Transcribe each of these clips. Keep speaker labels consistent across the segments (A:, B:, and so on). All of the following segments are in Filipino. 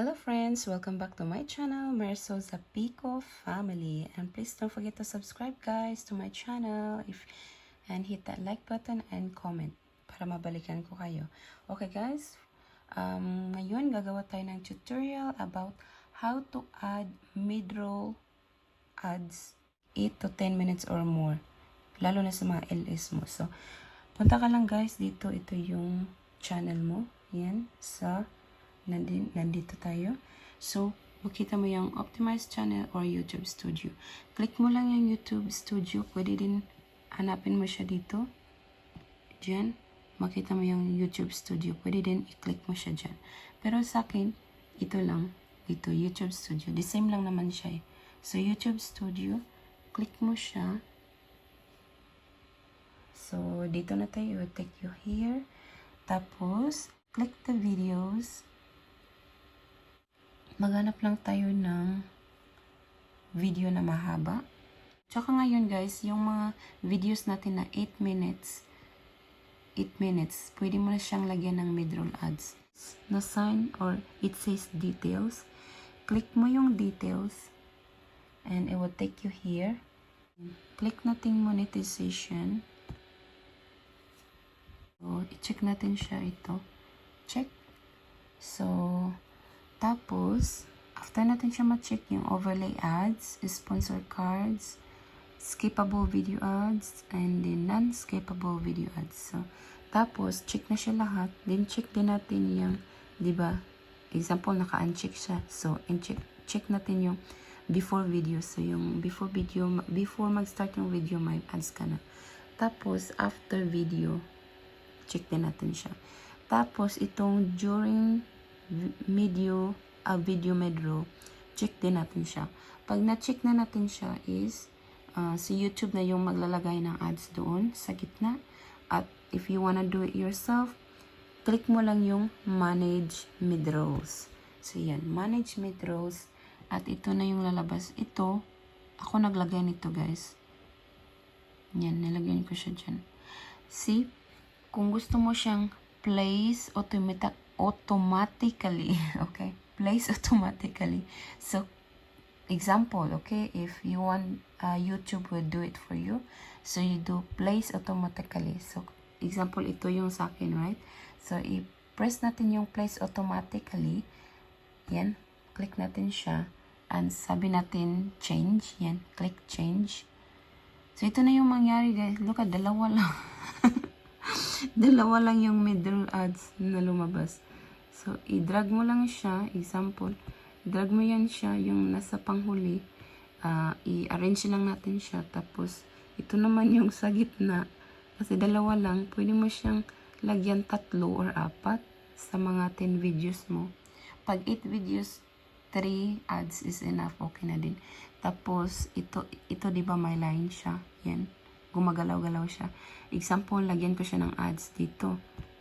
A: Hello friends, welcome back to my channel, Merso Zapico Family, and please don't forget to subscribe guys to my channel and hit that like button and comment para mabalikan ko kayo. Okay guys, ngayon gagawa tayo ng tutorial about how to add mid-roll ads 8 to 10 minutes or more, lalo na sa mga LS mo. So punta ka lang guys dito, ito yung channel mo, yan sa nandito tayo. So, makita mo yung Optimize Channel or YouTube Studio. Click mo lang yung YouTube Studio. Pwede din hanapin mo siya dito. Diyan. Makita mo yung YouTube Studio. Pwede din i-click mo siya dyan. Pero sa akin, ito lang. Dito, YouTube Studio. The same lang naman siya eh. So, YouTube Studio. Click mo siya. So, dito na tayo. It will take you here. Tapos, click the videos. Maghanap lang tayo ng video na mahaba. Tsaka ngayon guys, yung mga videos natin na 8 minutes, pwede mo na siyang lagyan ng mid-roll ads. Na sign or it says details. Click mo yung details and it will take you here. Click natin monetization. So, i-check natin siya ito. Check. So, tapos, after natin siya ma-check yung overlay ads, sponsor cards, skippable video ads, and then non-skippable video ads. So, tapos, check na siya lahat. Then, check din natin yung, di ba? Example, naka-uncheck siya. So, check natin yung before video. So, yung before mag-start yung video, may ads ka na. Tapos, after video, check din natin siya. Tapos, itong during video mid-roll, check din natin siya. Pag na-check na natin siya is, si YouTube na yung maglalagay ng ads doon sa gitna. At if you wanna do it yourself, click mo lang yung manage mid-rolls. So yan, manage mid-rolls. At ito na yung lalabas. Ito, ako naglagay nito guys. Yan, nilagyan ko siya dyan. See, kung gusto mo siyang place automatically, okay? Place automatically. So, example, okay? If you want, YouTube will do it for you. So, you do place automatically. So, example, ito yung sa akin, right? So, i-press natin yung place automatically. Yan. Click natin siya. And sabi natin, change. Yan. Click change. So, ito na yung mangyari, guys. Look at, dalawa lang. Dalawa lang yung middle ads na lumabas. So, i-drag mo lang siya. Example, i-drag mo yan siya, yung nasa panghuli. I-arrange lang natin siya. Tapos, ito naman yung sa gitna. Kasi dalawa lang, pwede mo siyang lagyan 3 or 4 sa mga 10 videos mo. Pag 8 videos, 3 ads is enough. Okay na din. Tapos, ito diba may line siya? Yan. Gumagalaw-galaw siya. Example, lagyan ko siya ng ads dito.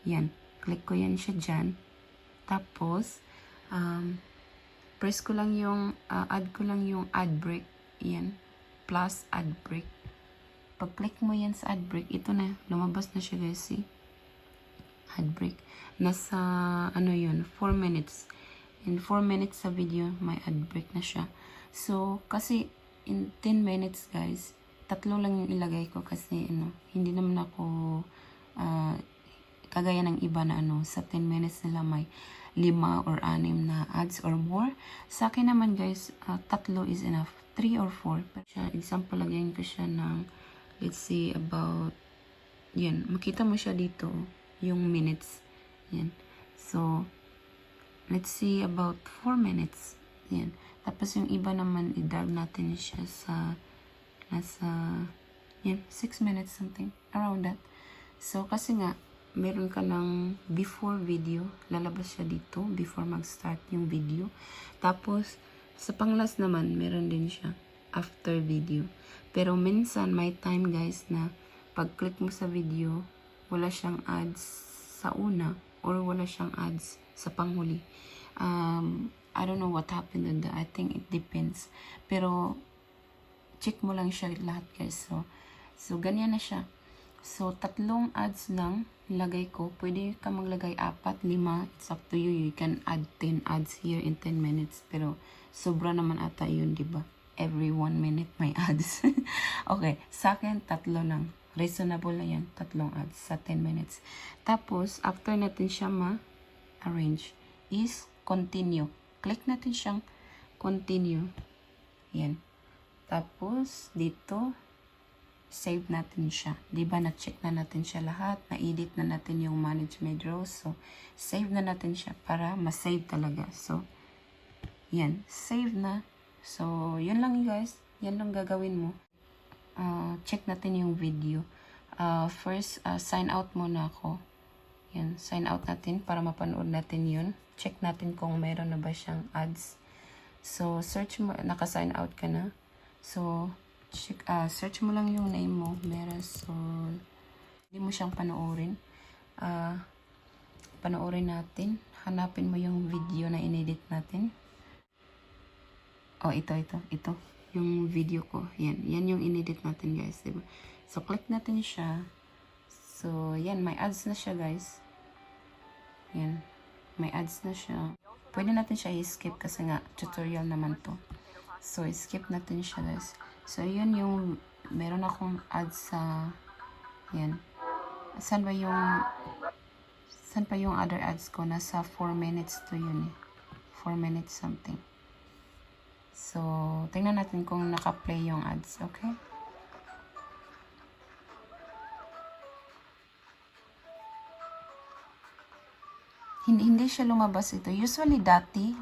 A: Yan. Click ko yan siya dyan. Tapos, press ko lang yung, add ko lang yung ad break. Yan. Plus ad break. Pag-click mo yan sa ad break, ito na. Lumabas na siya guys. See? Ad break. Nasa, ano yun, 4 minutes. In 4 minutes sa video, may ad break na siya. So, kasi, in 10 minutes guys, 3 lang yung ilagay ko kasi hindi naman ako kagaya ng iba na sa 10 minutes nila may 5 or 6 na ads or more. Sa akin naman guys, 3 is enough. 3 or 4. Example, lagyan ko siya ng, let's see, about, yan, makita mo siya dito, yung minutes. Yan. So, let's see, about 4 minutes. Yan. Tapos yung iba naman, i-drag natin siya sa nasa, yan, 6 minutes something, around that. So, kasi nga, meron ka ng before video, lalabas siya dito, before mag-start yung video. Tapos, sa panglas naman, meron din siya, after video. Pero minsan, may time guys na, pag-click mo sa video, wala siyang ads sa una, or wala siyang ads sa panghuli. I don't know what happened on that. I think it depends. Pero, check mo lang siya lahat guys. So ganyan na siya. So, 3 ads lang nilagay ko. Pwede ka maglagay 4, 5. It's up to you. You can add 10 ads here in 10 minutes. Pero, sobra naman ata yun, di ba? Every 1 minute may ads. Okay, sa akin, 3 lang. Reasonable na yan, 3 ads sa 10 minutes. Tapos, after natin siya ma-arrange, is continue. Click natin siyang continue. Yan. Tapos, dito, save natin siya. Diba, na-check na natin siya lahat. Na-edit na natin yung management rows. So, save na natin siya para ma-save talaga. So, yan. Save na. So, yun lang guys. Yan lang gagawin mo. Check natin yung video. First, sign out muna ako. Yan. Sign out natin para mapanood natin yun. Check natin kung meron na ba siyang ads. So, search mo. Naka-sign out ka na. So, search mo lang yung name mo, Marisol. Hindi mo siyang panoorin. Panoorin natin. Hanapin mo yung video na inedit natin. Oh, ito. Yung video ko. Yan yung inedit natin, guys. Diba? So, click natin siya. So, yan. May ads na siya, guys. Yan. May ads na siya. Pwede natin siya i-skip kasi nga, tutorial naman to. So, skip natin siya, guys. So, yun yung, meron akong ads sa, yan. Saan pa yung other ads ko? Nasa 4 minutes to yun eh. 4 minutes something. So, tingnan natin kung naka-play yung ads, okay? Hindi siya lumabas ito. Usually, dati,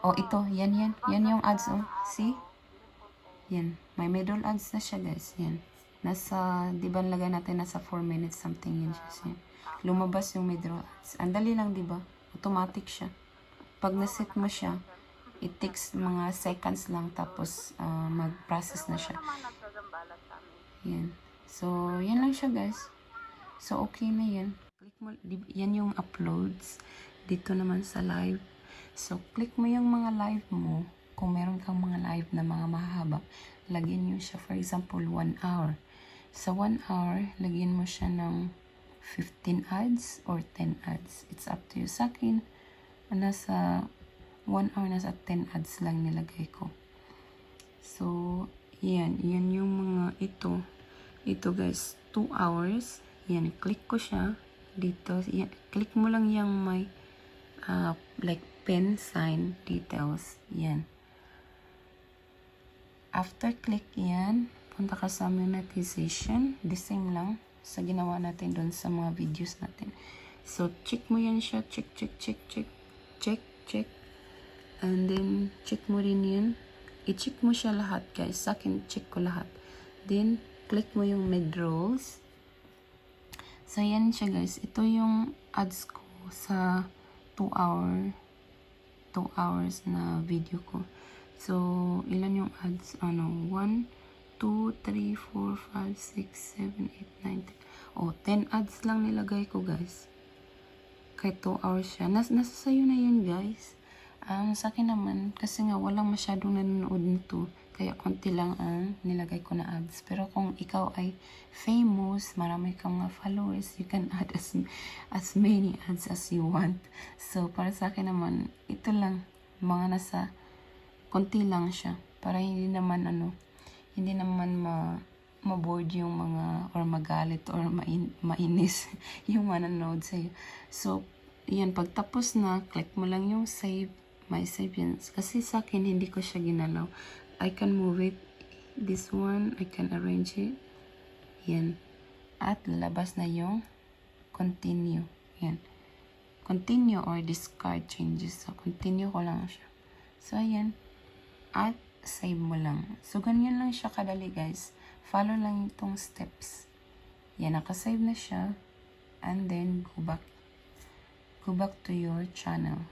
A: oh, ito. Yan yung ads, oh. See? Yan. May middle ads na siya, guys. Yan. Nasa, di ba nilagay natin nasa 4 minutes something yun siya. Lumabas yung middle ads. Ang dali lang, di ba? Automatic siya. Pag naset mo siya, it takes mga seconds lang tapos mag-process na siya. Yan. So, yan lang siya, guys. So, okay na yan. Click mo, yan yung uploads. Dito naman sa live. So, click mo yung mga live mo. Kung meron kang mga live na mga mahaba, lagyan nyo siya, for example, 1 hour. Sa 1 hour, lagyan mo siya ng 15 ads or 10 ads. It's up to you. Sa akin, nasa 1 hour, nasa 10 ads lang nilagay ko. So, yan yung mga ito. Ito guys, 2 hours. Yan, click ko siya dito. Yan, click mo lang yung may like pen sign details. Yan. After click yan, punta ka sa monetization. The same lang sa ginawa natin doon sa mga videos natin. So, check mo yan siya. Check. And then, check mo rin yan. I-check mo siya lahat, guys. Sa akin, check ko lahat. Then, click mo yung mid-rolls. So, yan siya, guys. Ito yung ads ko sa 2 hours na video ko. So, ilan yung ads? 1, 2, 3, 4, 5, 6, 7, 8, 9, 10. Oh, 10 ads lang nilagay ko, guys. Kahit 2 hours siya. Nasa sayo na yun, guys. Sa akin naman, kasi nga walang masyadong nanonood nito. Kaya konti lang ang nilagay ko na ads. Pero kung ikaw ay famous, marami kang mga followers, you can add as many ads as you want. So, para sa akin naman, ito lang. Mga nasa konti lang siya para hindi naman ma-board yung mga or magalit or mainis yung manonood sa'yo. So, yan, pagtapos na, click mo lang yung save. May save yan. Kasi sa akin, hindi ko siya ginalaw. I can move it. This one, I can arrange it. Yan. At lalabas na yung continue. Yan. Continue or discard changes. So, continue ko lang siya. So, ayan. At save mo lang. So, ganyan lang siya kadali, guys. Follow lang itong steps. Yan, nakasave na siya. And then, go back to your channel.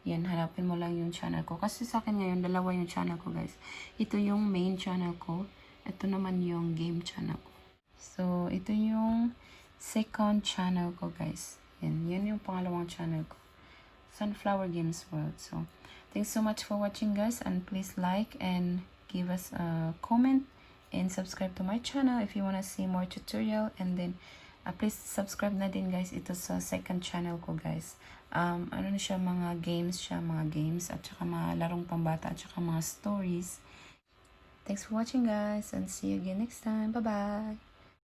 A: Yan, hanapin mo lang yung channel ko. Kasi sa akin ngayon, dalawa yung channel ko, guys. Ito yung main channel ko. Ito naman yung game channel ko. So, ito yung second channel ko, guys. Yan yung pangalawang channel ko. Sunflower Games World. So, thanks so much for watching, guys. And please like and give us a comment and subscribe to my channel if you wanna see more tutorial. And then please subscribe na din guys ito sa second channel ko guys. Ano na siya, mga games at saka mga larong pambata at saka mga stories. Thanks for watching guys, and see you again next time. Bye bye.